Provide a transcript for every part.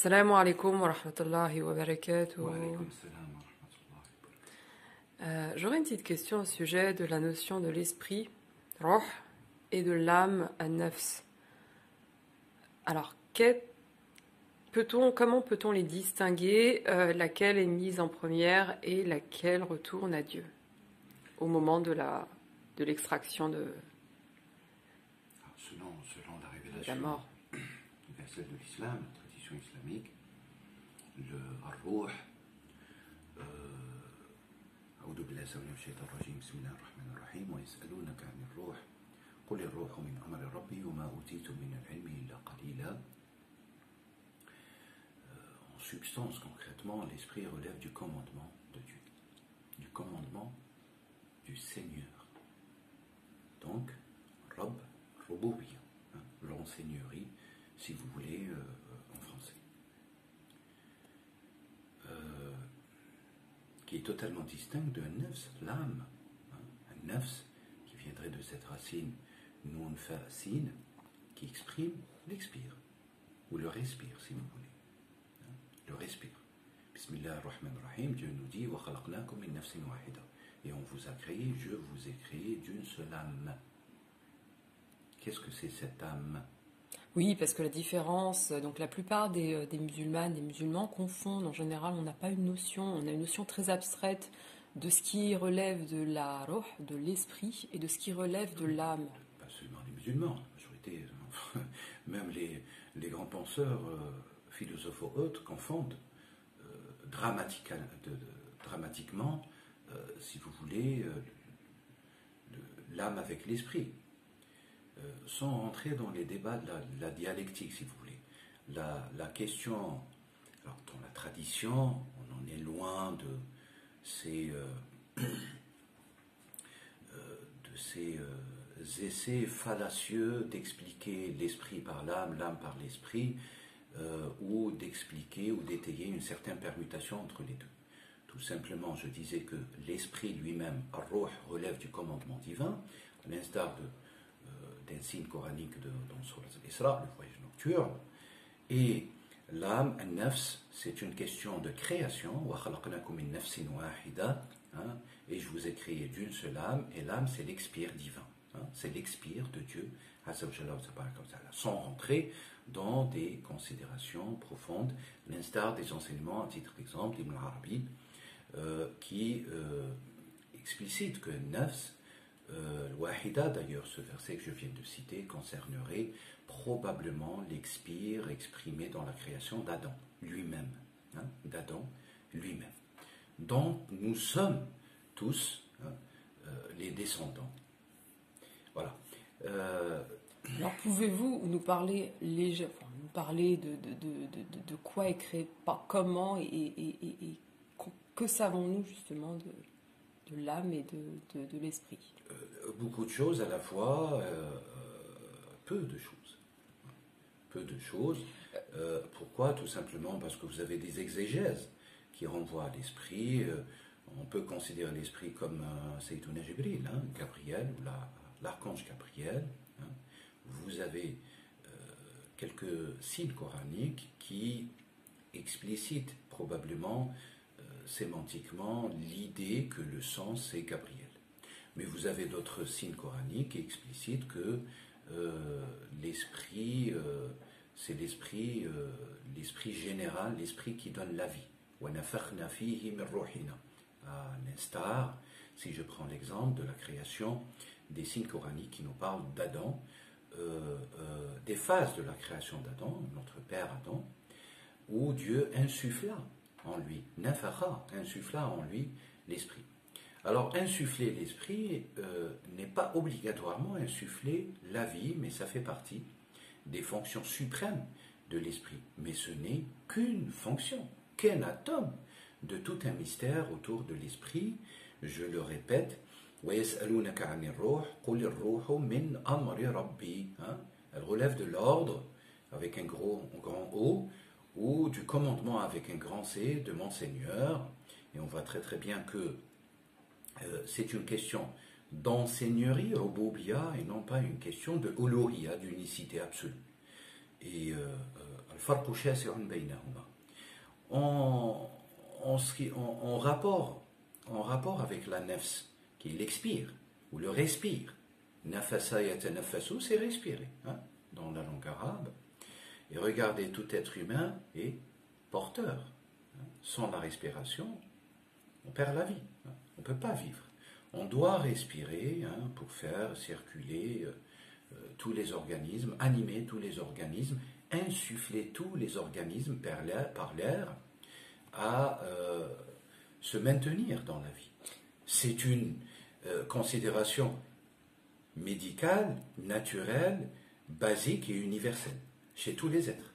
Salam alaikum wa rahmatullahi wa barakatuh. Wa alaykum salam wa rahmatullahi wa barakatuh. J'aurais une petite question au sujet de la notion de l'esprit, ruh, et de l'âme, an-nafs. Alors, comment peut-on les distinguer, laquelle est mise en première et laquelle retourne à Dieu au moment de l'extraction de Selon la la révélation mort? universelle de l'islam, la tradition islamique, le ar-ruh, أعوذ بالله من الشيطان الرجيم بسم الله الرحمن الرحيم ويسألونك عن الروح قل الروح من أمر ربي وما أوتيتم من العلم إلا قليلا. En substance, concrètement, l'esprit relève du commandement de Dieu, du commandement du Seigneur. Donc, Rabb, Rububiyyah, l'enseigneurie, si vous voulez, en français. Qui est totalement distinct de nafs, l'âme. Un nafs qui viendrait de cette racine nun fa sin, qui exprime l'expire, ou le respire, si vous voulez. Le respire. Bismillah ar-Rahman ar-Rahim, Dieu nous dit wa khalaqnakum min nafsin wahida. Et on vous a créé, je vous ai créé d'une seule âme. Qu'est-ce que c'est cette âme? Oui, parce que la différence, donc la plupart des musulmanes, des musulmans confondent. En général, on n'a pas une notion, on a une notion très abstraite de ce qui relève de la ruh, de l'esprit, et de ce qui relève de l'âme. Pas seulement les musulmans, la majorité, même les grands penseurs, philosophes ou autres, confondent dramatiquement, si vous voulez, l'âme avec l'esprit. Sans rentrer dans les débats de la dialectique, si vous voulez. La question, alors dans la tradition, on en est loin de ces essais fallacieux d'expliquer l'esprit par l'âme, l'âme par l'esprit, ou d'expliquer ou d'étayer une certaine permutation entre les deux. Tout simplement, je disais que l'esprit lui-même, ar-ruh, relève du commandement divin, à l'instar d'un signe coranique dans Surat al-Isra, le voyage nocturne. Et l'âme, an-nafs, c'est une question de création. Wa khalaqnakum min nafsin wahida, et je vous ai créé d'une seule âme, et l'âme, c'est l'expire divin. C'est l'expire de Dieu, sans rentrer dans des considérations profondes, l'instar des enseignements, à titre d'exemple, d'Ibn al-Arabi, qui explicite que nafs, Wahida, d'ailleurs, ce verset que je viens de citer, concernerait probablement l'expire exprimé dans la création d'Adam lui-même. D'Adam lui-même. Donc, nous sommes tous les descendants. Voilà. Alors, pouvez-vous nous parler de quoi est créé, comment et que savons-nous justement de l'âme et de l'esprit? Beaucoup de choses à la fois, peu de choses. Peu de choses. Pourquoi? Tout simplement parce que vous avez des exégèses qui renvoient à l'esprit. On peut considérer l'esprit comme Sayyiduna Jibril, Gabriel, ou l'archange Gabriel. Vous avez quelques signes coraniques qui explicitent probablement sémantiquement l'idée que le sens c'est Gabriel. Mais vous avez d'autres signes coraniques qui explicitent que l'esprit, c'est l'esprit général, l'esprit qui donne la vie. À l'instar, si je prends l'exemple de la création des signes coraniques qui nous parlent d'Adam, des phases de la création d'Adam, notre père Adam, où Dieu insuffla en lui, insuffla en lui l'esprit. Alors, insuffler l'esprit n'est pas obligatoirement insuffler la vie, mais ça fait partie des fonctions suprêmes de l'esprit. Mais ce n'est qu'une fonction, qu'un atome de tout un mystère autour de l'esprit. Je le répète, وَيَسْأَلُونَكَ عَنِ الرُّوحِ قُلِ الرُّوحُ مِنْ أَمْرِ رَبِّي. Elle relève de l'ordre avec un grand O, ou du commandement avec un grand C de mon Seigneur. Et on voit très très bien que c'est une question d'enseigneurie, Rububiyyah, et non pas une question de uluhiyya, d'unicité absolue. Et فرق شاسع بينهما. En rapport avec la nafs, qui l'expire, ou le respire. Nafasa yatanaffasu, c'est respirer, hein, dans la langue arabe. Et regardez, tout être humain est porteur. Hein. Sans la respiration, on perd la vie. Hein. On ne peut pas vivre. On doit respirer, hein, pour faire circuler tous les organismes, animer tous les organismes, insuffler tous les organismes par l'air à se maintenir dans la vie. C'est une considération médicale, naturelle, basique et universelle chez tous les êtres.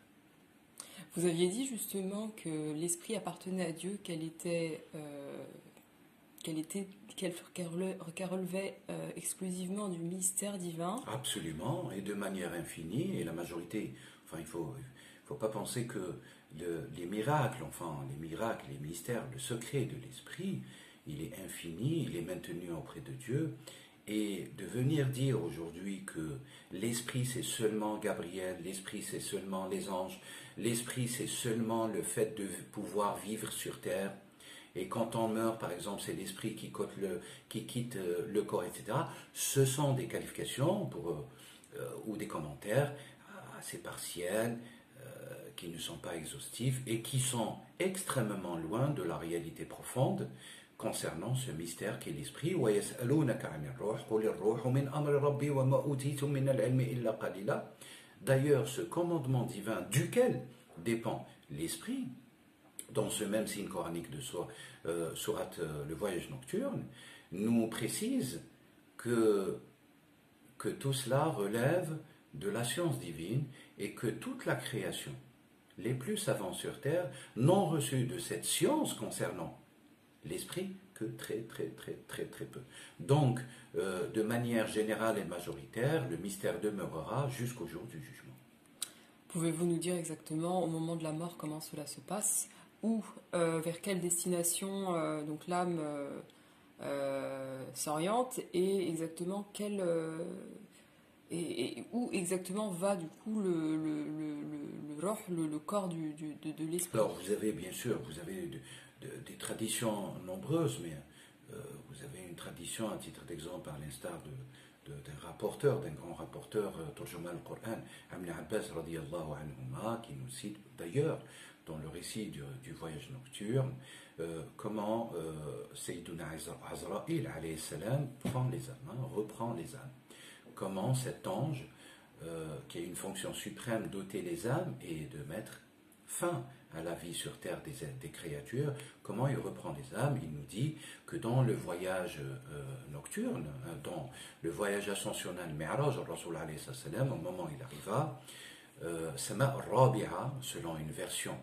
Vous aviez dit justement que l'esprit appartenait à Dieu, qu'elle relevait exclusivement du mystère divin. Absolument, et de manière infinie, et la majorité, enfin il faut pas penser que les miracles, les mystères, le secret de l'esprit, il est infini, il est maintenu auprès de Dieu. Et de venir dire aujourd'hui que l'esprit c'est seulement Gabriel, l'esprit c'est seulement les anges, l'esprit c'est seulement le fait de pouvoir vivre sur terre, et quand on meurt par exemple c'est l'esprit qui quitte le corps, etc. Ce sont des qualifications ou des commentaires assez partiels, qui ne sont pas exhaustifs et qui sont extrêmement loin de la réalité profonde concernant ce mystère qu'est l'esprit. D'ailleurs, ce commandement divin duquel dépend l'esprit, dans ce même signe coranique de Surat le voyage nocturne, nous précise que tout cela relève de la science divine et que toute la création, les plus savants sur terre, n'ont reçu de cette science concernant l'esprit que très peu. Donc, de manière générale et majoritaire, le mystère demeurera jusqu'au jour du jugement. Pouvez-vous nous dire exactement, au moment de la mort, comment cela se passe, ou vers quelle destination donc l'âme s'oriente, et exactement et où exactement va du coup le corps de l'esprit? Alors vous avez bien sûr, des traditions nombreuses, mais vous avez une tradition à titre d'exemple à l'instar d'un grand rapporteur, Turjuma al-Qur'an, Ibn Abbas radiyallahu anhuma, qui nous cite d'ailleurs dans le récit du voyage nocturne, comment Sayyiduna Azra'il alayhi salam prend les âmes, reprend les âmes. Comment cet ange, qui a une fonction suprême d'ôter les âmes et de mettre fin à la vie sur terre des créatures, comment il reprend les âmes. Il nous dit que dans le voyage nocturne, dans le voyage ascensionnel Mi'raj, Rasul alayhi salam, au moment où il arriva, Sama Rabi'a, selon une version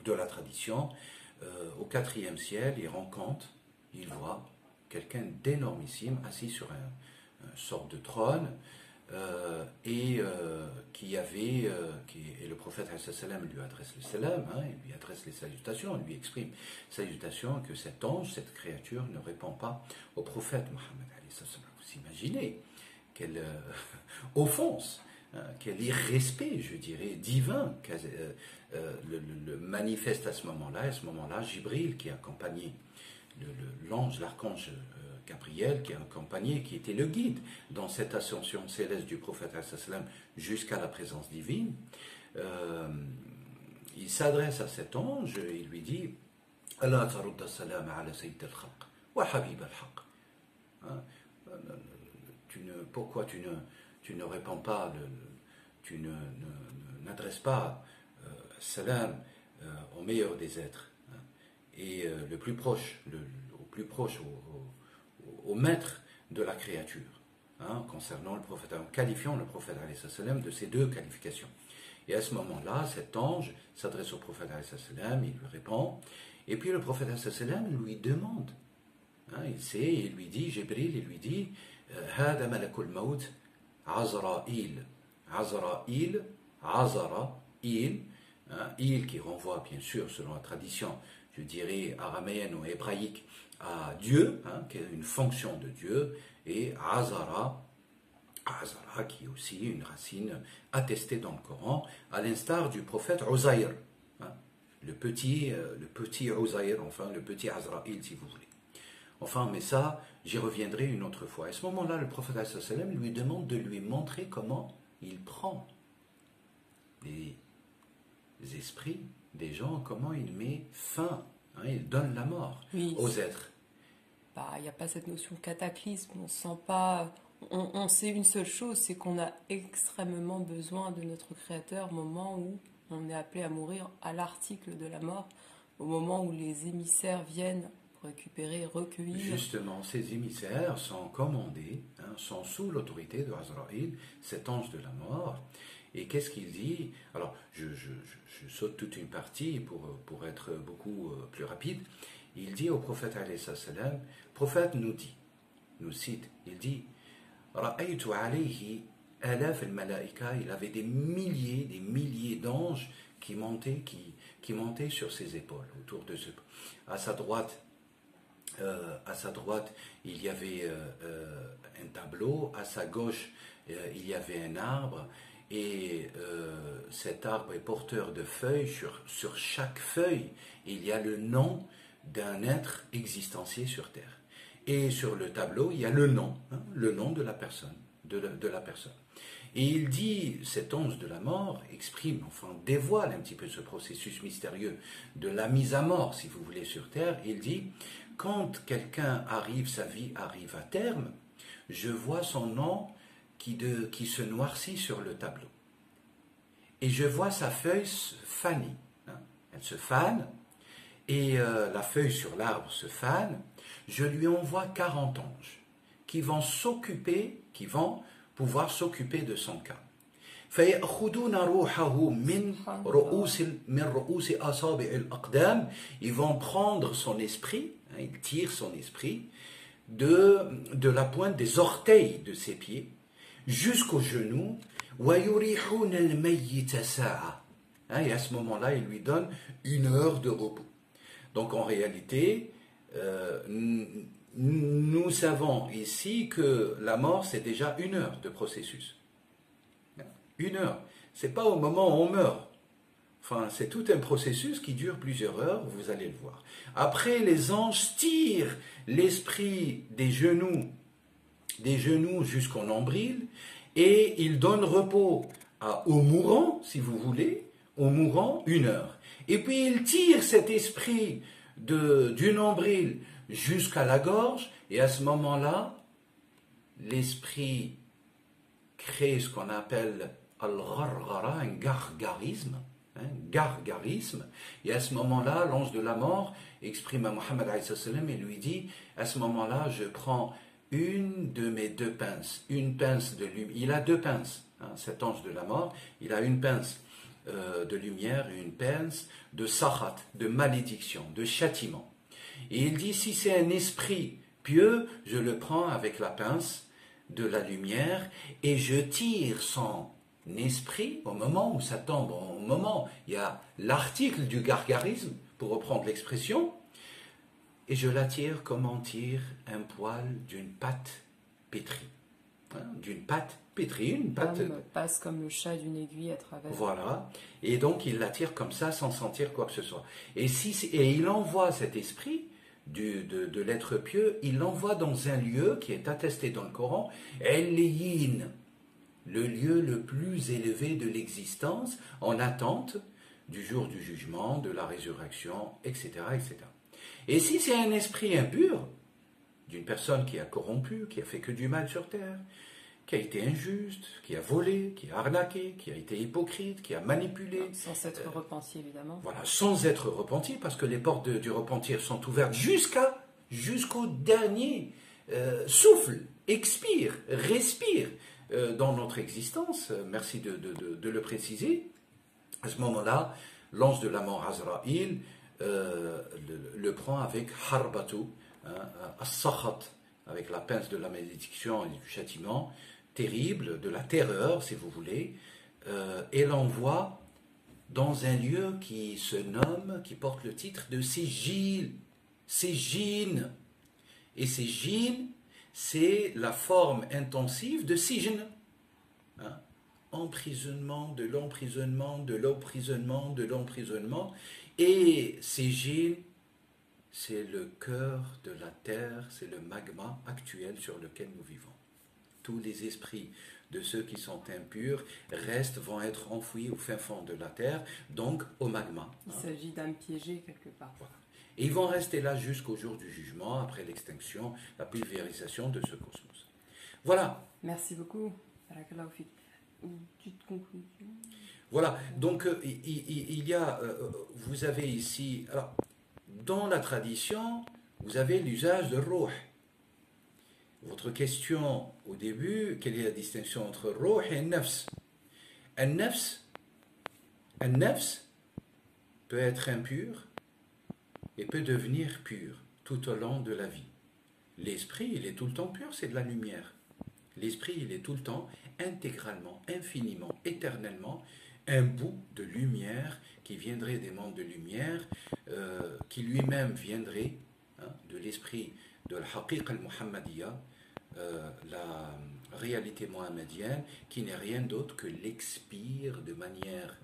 de la tradition, au 4e ciel, il voit quelqu'un d'énormissime assis sur une sorte de trône, et le prophète sallam lui adresse le salam, hein, il lui adresse les salutations, il lui exprime salutations, que cet ange, cette créature ne répond pas au prophète Mohammed. Vous imaginez quelle offense, hein, quel irrespect, je dirais, divin le manifeste à ce moment-là. À ce moment-là, Jibril, qui accompagnait l'ange, l'archange Gabriel, qui était le guide dans cette ascension céleste du prophète jusqu'à la présence divine, il s'adresse à cet ange et il lui dit Allah tarudda salam ala sayyid al-khalq wa habib al-haq. Pourquoi tu ne réponds pas, tu n'adresses pas salam au meilleur des êtres, hein, et le plus proche, au maître de la créature, hein, concernant le prophète, qualifiant le prophète de ces deux qualifications. Et à ce moment-là, cet ange s'adresse au prophète, il lui répond, et puis le prophète lui demande, hein, il lui dit, Jibril, il lui dit, Hada malakul maut Azra'il. Azra'il, il qui renvoie bien sûr selon la tradition, je dirais araméenne ou hébraïque, à Dieu, hein, qui est une fonction de Dieu, et Azra, qui est aussi une racine attestée dans le Coran, à l'instar du prophète Uzair, hein, le petit Uzair, enfin le petit Azraïl si vous voulez. Enfin, mais ça, j'y reviendrai une autre fois. À ce moment-là, le prophète sallam lui demande de lui montrer comment il prend les esprits des gens, comment il met fin, hein, il donne la mort aux êtres. Il n'y a pas cette notion de cataclysme, on sent pas... On sait une seule chose, c'est qu'on a extrêmement besoin de notre Créateur au moment où on est appelé à mourir, à l'article de la mort, au moment où les émissaires viennent récupérer, recueillir. Justement, ces émissaires sont commandés, hein, sont sous l'autorité de Azraïl, cet ange de la mort. Et qu'est-ce qu'il dit? Alors, je saute toute une partie pour être beaucoup plus rapide. Il dit au prophète, alayhi salam, le prophète nous cite, il dit, Ra'aytu alayhi alaf al-malaika, il avait des milliers d'anges qui montaient sur ses épaules, autour de ce. À sa droite, il y avait un tableau, à sa gauche, il y avait un arbre, et cet arbre est porteur de feuilles. Sur chaque feuille, il y a le nom d'un être existencié sur Terre. Et sur le tableau, il y a le nom de la personne, de la personne. Et il dit, cet ange de la mort exprime, enfin dévoile un petit peu ce processus mystérieux de la mise à mort, si vous voulez, sur Terre. Il dit, quand quelqu'un sa vie arrive à terme, je vois son nom qui se noircit sur le tableau. Et je vois sa feuille faner. Elle se fane, et la feuille sur l'arbre se fane. Je lui envoie 40 anges qui vont pouvoir s'occuper de son cas. Ils vont prendre son esprit, ils tirent son esprit de la pointe des orteils de ses pieds jusqu'aux genoux. Et à ce moment-là, il lui donne 1 heure de repos. Donc en réalité, nous savons ici que la mort, c'est déjà 1 heure de processus. 1 heure. C'est pas au moment où on meurt. Enfin, c'est tout un processus qui dure plusieurs heures, vous allez le voir. Après, les anges tirent l'esprit des genoux jusqu'au nombril, et ils donnent repos au mourant, si vous voulez, au mourant 1 heure. Et puis ils tirent cet esprit du nombril jusqu'à la gorge, et à ce moment-là, l'esprit crée ce qu'on appelle al-ghargara, un gargarisme, et à ce moment-là, l'ange de la mort exprime à Mohammed et lui dit, à ce moment-là, je prends une de mes 2 pinces, une pince de lumière, il a 2 pinces, cet ange de la mort, il a une pince de lumière et une pince de sahat, de malédiction, de châtiment. Et il dit, si c'est un esprit pieux, je le prends avec la pince de la lumière et je tire son esprit au moment où ça tombe, au moment où il y a l'article du gargarisme, pour reprendre l'expression, et je l'attire comme on tire un poil d'une pâte pétrie. D'une pâte pétrie, une pâte... passe comme le chat d'une aiguille à travers. Voilà, et donc il l'attire comme ça sans sentir quoi que ce soit. Et il envoie cet esprit de l'être pieux, il l'envoie dans un lieu qui est attesté dans le Coran, El-Yin, le lieu le plus élevé de l'existence, en attente du jour du jugement, de la résurrection, etc., etc. Et si c'est un esprit impur, d'une personne qui a corrompu, qui a fait que du mal sur terre, qui a été injuste, qui a volé, qui a arnaqué, qui a été hypocrite, qui a manipulé. Sans s'être repenti, évidemment. Voilà, sans être repenti, parce que les portes du repentir sont ouvertes jusqu'au dernier souffle, expire, respire dans notre existence. Merci de le préciser. À ce moment-là, l'ange de la mort Azraïl le prend avec harbatu, as-sakhat, avec la pince de la malédiction et du châtiment terrible, de la terreur, si vous voulez, et l'envoie dans un lieu qui porte le titre de Sijil, et Sijin, c'est la forme intensive de Sijn, emprisonnement, de l'emprisonnement, de l'emprisonnement, de l'emprisonnement. Et ces djinns, c'est le cœur de la terre, c'est le magma actuel sur lequel nous vivons. Tous les esprits de ceux qui sont impurs vont être enfouis au fin fond de la terre, donc au magma. Il s'agit d'âmes piégées quelque part. Voilà. Et ils vont rester là jusqu'au jour du jugement, après l'extinction, la pulvérisation de ce cosmos. Voilà. Merci beaucoup. Barakallahu fik. Une petite conclusion. Voilà. Donc, il y a, vous avez ici, alors, dans la tradition, vous avez l'usage de ruh. Votre question au début, quelle est la distinction entre ruh et nafs? Un-nafs peut être impur et peut devenir pur tout au long de la vie. L'esprit, il est tout le temps pur, c'est de la lumière. L'esprit, il est tout le temps intégralement, infiniment, éternellement un bout de lumière qui viendrait des mondes de lumière, qui lui-même viendrait de l'esprit de l'haqiq al-muhammadiyya, la réalité mohammedienne, qui n'est rien d'autre que l'expire de manière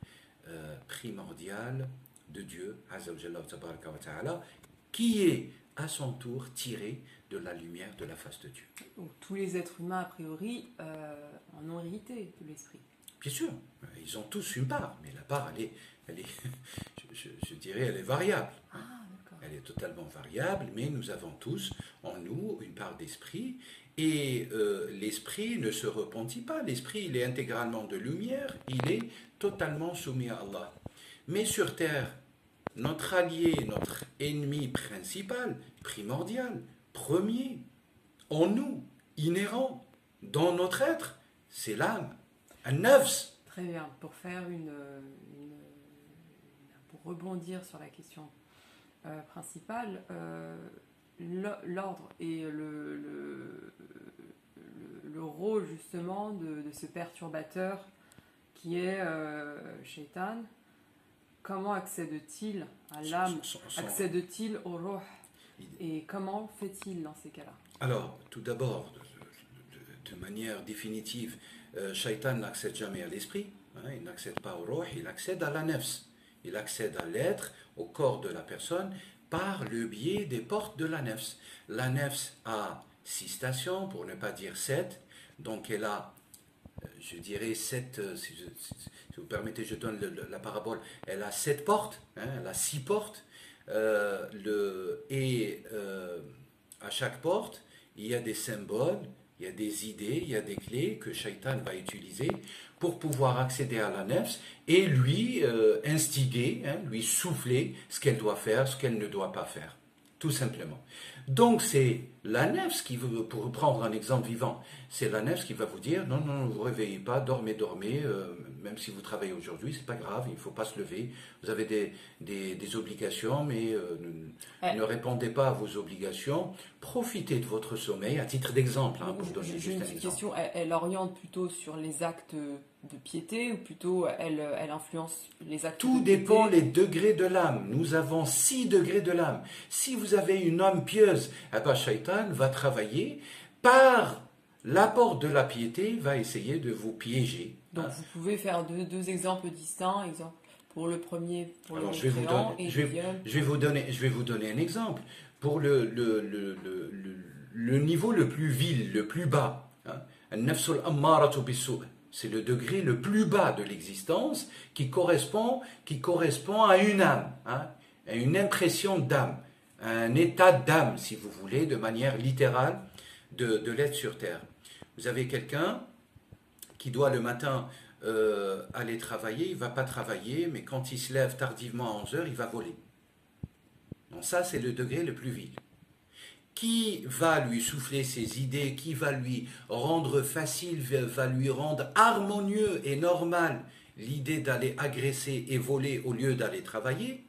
primordiale de Dieu, Azza wa Jalla tabaraka wa ta'ala, qui est à son tour tiré de la lumière de la face de Dieu. Donc tous les êtres humains, a priori, en ont hérité de l'esprit. Bien sûr, ils ont tous une part, mais la part, elle est je dirais, elle est variable. Ah, d'accord. Elle est totalement variable, mais nous avons tous en nous une part d'esprit, et l'esprit ne se repentit pas. L'esprit, il est intégralement de lumière, il est totalement soumis à Allah. Mais sur terre, notre allié, notre ennemi principal, primordial, premier, en nous, inhérent, dans notre être, c'est l'âme, un-nafs. Très bien. Pour faire pour rebondir sur la question principale, l'ordre et le rôle justement de ce perturbateur qui est Shaitan, comment accède-t-il à l'âme, accède-t-il au ruh, et comment fait-il dans ces cas-là? Alors, tout d'abord, de manière définitive, Shaitan n'accède jamais à l'esprit, il n'accède pas au ruh, il accède à la nafs, il accède à l'être, au corps de la personne, par le biais des portes de la nafs. La nafs a 6 stations, pour ne pas dire 7, donc elle a, je dirais 7, si vous permettez, je donne la parabole, elle a 7 portes, elle a 6 portes, à chaque porte, il y a des symboles, il y a des idées, il y a des clés que Shaitan va utiliser pour pouvoir accéder à la nafs et lui instiguer, lui souffler ce qu'elle doit faire, ce qu'elle ne doit pas faire, tout simplement. Donc c'est la nafs qui veut, pour prendre un exemple vivant, c'est la nafs qui va vous dire non, non, ne vous réveillez pas, dormez, même si vous travaillez aujourd'hui, c'est pas grave, il ne faut pas se lever, vous avez des obligations, mais ne répondez pas à vos obligations, profitez de votre sommeil, à titre d'exemple, pour donner juste un exemple. Question, elle oriente plutôt sur les actes de piété, ou plutôt elle influence les actes Tout de piété? dépend les degrés de l'âme. Nous avons 6 degrés de l'âme. Si vous avez une âme pieuse, Shaitan va travailler par l'apport de la piété, va essayer de vous piéger. Donc vous pouvez faire deux exemples distincts, exemple pour le premier, pour Alors, le mécréant, et le deuxième. Je vais vous donner un exemple. Pour le niveau le plus vil, le plus bas, An-nafsul ammaratu bis-su', c'est le degré le plus bas de l'existence qui correspond à une âme, à une impression d'âme, à un état d'âme, si vous voulez, de manière littérale, de l'être sur Terre. Vous avez quelqu'un qui doit le matin aller travailler, il ne va pas travailler, mais quand il se lève tardivement à 11 heures, il va voler. Donc ça, c'est le degré le plus vil. Qui va lui souffler ses idées, qui va lui rendre facile, va lui rendre harmonieux et normal l'idée d'aller agresser et voler au lieu d'aller travailler,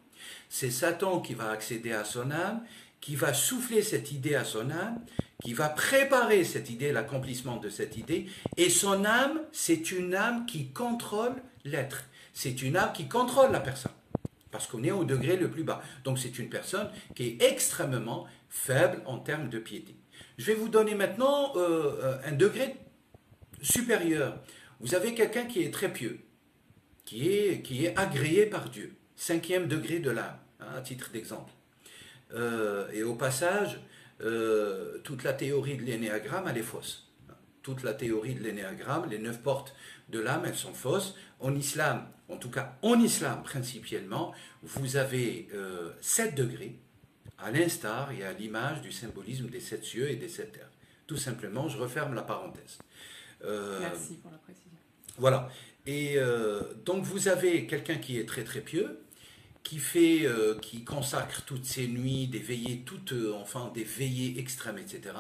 c'est Satan qui va accéder à son âme, qui va souffler cette idée à son âme, qui va préparer cette idée, l'accomplissement de cette idée, et son âme, c'est une âme qui contrôle l'être, c'est une âme qui contrôle la personne, parce qu'on est au degré le plus bas. Donc c'est une personne qui est extrêmement faible en termes de piété. Je vais vous donner maintenant un degré supérieur. vous avez quelqu'un qui est très pieux, qui est agréé par Dieu, 5e degré de l'âme, hein, à titre d'exemple. Et au passage, toute la théorie de l'énéagramme, elle est fausse. Toute la théorie de l'énéagramme, les 9 portes de l'âme, elles sont fausses. En islam, en tout cas en islam principalement, vous avez 7 degrés, à l'instar et à l'image du symbolisme des 7 cieux et des 7 terres. Tout simplement, je referme la parenthèse. Merci pour la précision. Voilà. Et donc vous avez quelqu'un qui est très très pieux, qui consacre toutes ses nuits, des veillées, enfin des veillées extrêmes, etc.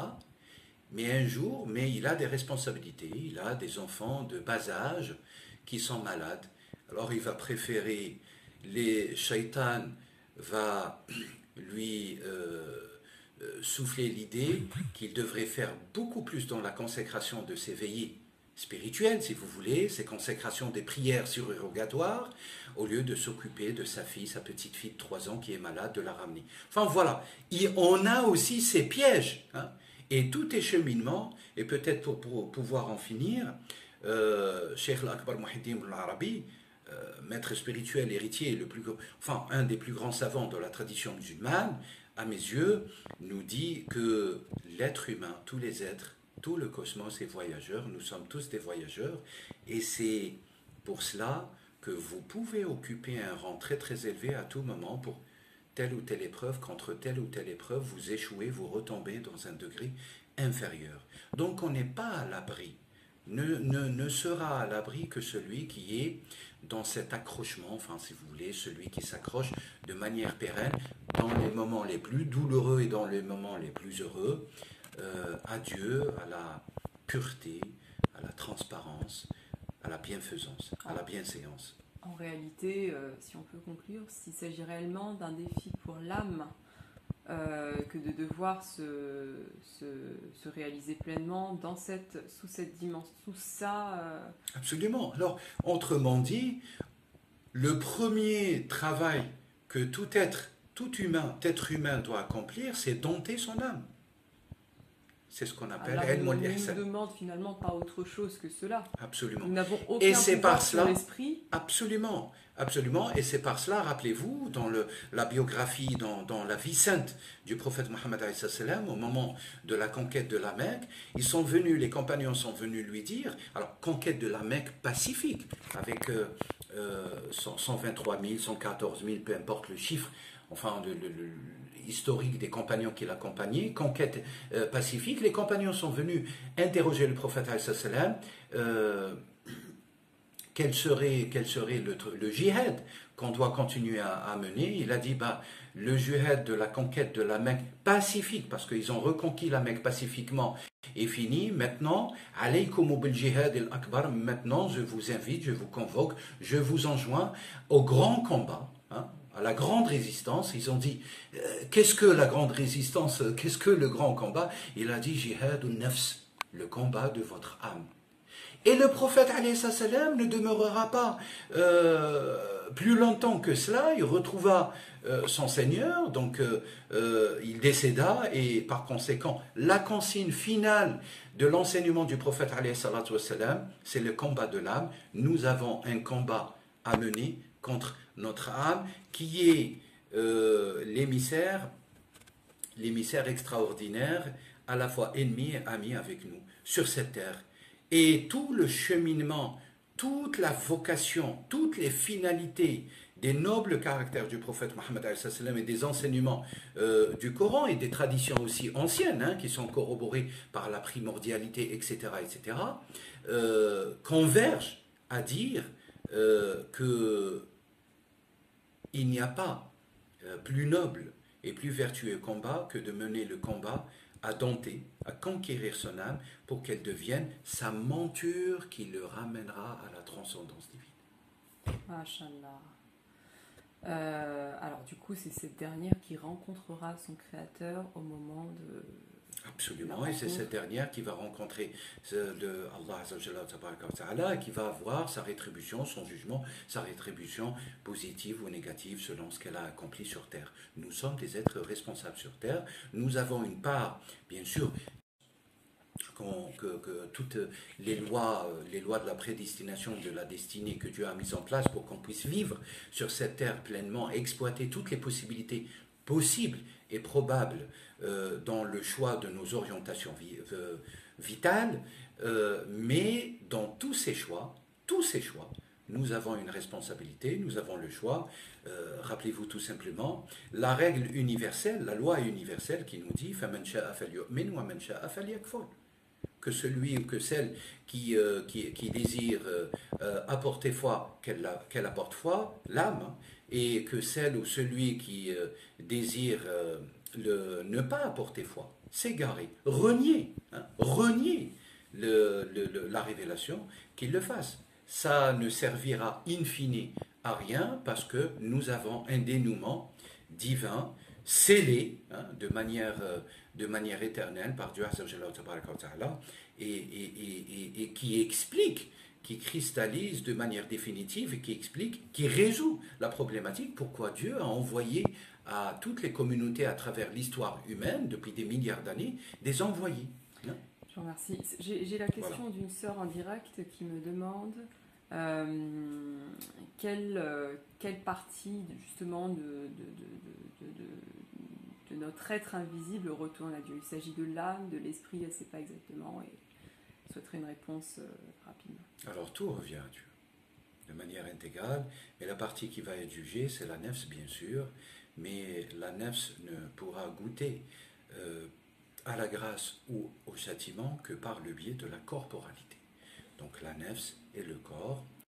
Mais un jour, il a des responsabilités, il a des enfants de bas âge qui sont malades. Alors il va préférer, les shaitans va lui souffler l'idée qu'il devrait faire beaucoup plus dans la consécration de ses veillées spirituelles, si vous voulez, ses consécrations des prières surérogatoires, au lieu de s'occuper de sa fille, sa petite fille de 3 ans qui est malade, de la ramener. Enfin voilà, on a aussi ces pièges, hein, et tout est cheminement, et peut-être pour pouvoir en finir, Cheikh Al-Akbar Muhyiddin Al-Arabi, maître spirituel, héritier, un des plus grands savants de la tradition musulmane, à mes yeux, nous dit que l'être humain, tous les êtres, tout le cosmos est voyageur, nous sommes tous des voyageurs, et c'est pour cela que vous pouvez occuper un rang très très élevé à tout moment pour telle ou telle épreuve, qu'entre telle ou telle épreuve, vous échouez, vous retombez dans un degré inférieur. Donc on n'est pas à l'abri, ne sera à l'abri que celui qui est dans cet accrochement, enfin si vous voulez, celui qui s'accroche de manière pérenne dans les moments les plus douloureux et dans les moments les plus heureux, à Dieu, à la pureté, à la transparence, à la bienfaisance, à la bienséance. En réalité, si on peut conclure, s'il s'agit réellement d'un défi pour l'âme, que de devoir se réaliser pleinement sous cette dimension, sous ça. Absolument. Alors, autrement dit, le premier travail que tout être humain doit accomplir, c'est dompter son âme. C'est ce qu'on appelle ilm al-ihsan. On nous demande finalement pas autre chose que cela. Absolument. Nous n'avons aucun pouvoir sur l'esprit. Absolument, absolument. Et c'est par cela, rappelez-vous, dans la biographie, dans la vie sainte du prophète Mohammed au moment de la conquête de la Mecque, les compagnons sont venus lui dire, alors conquête de la Mecque pacifique, avec 123 000, 114 000, peu importe le chiffre, enfin historique des compagnons qui l'accompagnaient, conquête pacifique. Les compagnons sont venus interroger le prophète quel serait le djihad qu'on doit continuer à mener. Il a dit le djihad de la conquête de la Mecque pacifique, parce qu'ils ont reconquis la Mecque pacifiquement, est fini. Maintenant, alaykum bil djihad al-akbar, maintenant je vous invite, je vous convoque, je vous enjoins au grand combat, hein, à la grande résistance. Ils ont dit, qu'est-ce que la grande résistance, qu'est-ce que le grand combat? Il a dit, jihad nafs, le combat de votre âme. Et le prophète alayhi salam ne demeurera pas plus longtemps que cela. Il retrouva son Seigneur, donc il décéda, et par conséquent, la consigne finale de l'enseignement du prophète alayhi salam, c'est le combat de l'âme. Nous avons un combat à mener contre notre âme, qui est l'émissaire extraordinaire, à la fois ennemi et ami avec nous, sur cette terre. Et tout le cheminement, toute la vocation, toutes les finalités des nobles caractères du prophète Mohammed et des enseignements du Coran et des traditions aussi anciennes, hein, qui sont corroborées par la primordialité, etc., convergent à dire que il n'y a pas plus noble et plus vertueux combat que de mener le combat à dompter, à conquérir son âme pour qu'elle devienne sa monture qui le ramènera à la transcendance divine. Masha'Allah. Alors du coup, c'est cette dernière qui rencontrera son créateur au moment de... Absolument, et c'est cette dernière qui va rencontrer Allah Azza et qui va avoir sa rétribution, son jugement, sa rétribution positive ou négative selon ce qu'elle a accompli sur terre. Nous sommes des êtres responsables sur terre, nous avons une part, bien sûr, que toutes les lois de la prédestination, de la destinée que Dieu a mises en place pour qu'on puisse vivre sur cette terre pleinement, exploiter toutes les possibilités possibles et probables dans le choix de nos orientations vitales, mais dans tous ces choix, nous avons une responsabilité, nous avons le choix. Rappelez-vous tout simplement la règle universelle, la loi universelle qui nous dit فَمَنْ شَاءَ فَلْيُؤْمِنْ وَمَنْ شَاءَ فَلْيَكْفُرْ, que celui ou que celle qui désire apporter foi, qu'elle apporte foi, l'âme, et que celle ou celui qui désire ne pas apporter foi, s'égarer, renier la révélation, qu'il le fasse. Ça ne servira in fine à rien parce que nous avons un dénouement divin scellé de manière éternelle par Dieu et qui explique, qui cristallise de manière définitive et qui explique, qui résout la problématique pourquoi Dieu a envoyé à toutes les communautés à travers l'histoire humaine depuis des milliards d'années des envoyés. Je vous remercie. J'ai la question d'une sœur en direct qui me demande quelle partie justement de notre être invisible retourne à Dieu. Il s'agit de l'âme, de l'esprit, elle ne sait pas exactement et je souhaiterais une réponse rapide. Alors tout revient à Dieu, de manière intégrale, et la partie qui va être jugée, c'est la nefs bien sûr, mais la nefs ne pourra goûter à la grâce ou au châtiment que par le biais de la corporalité. Donc la nefs et le corps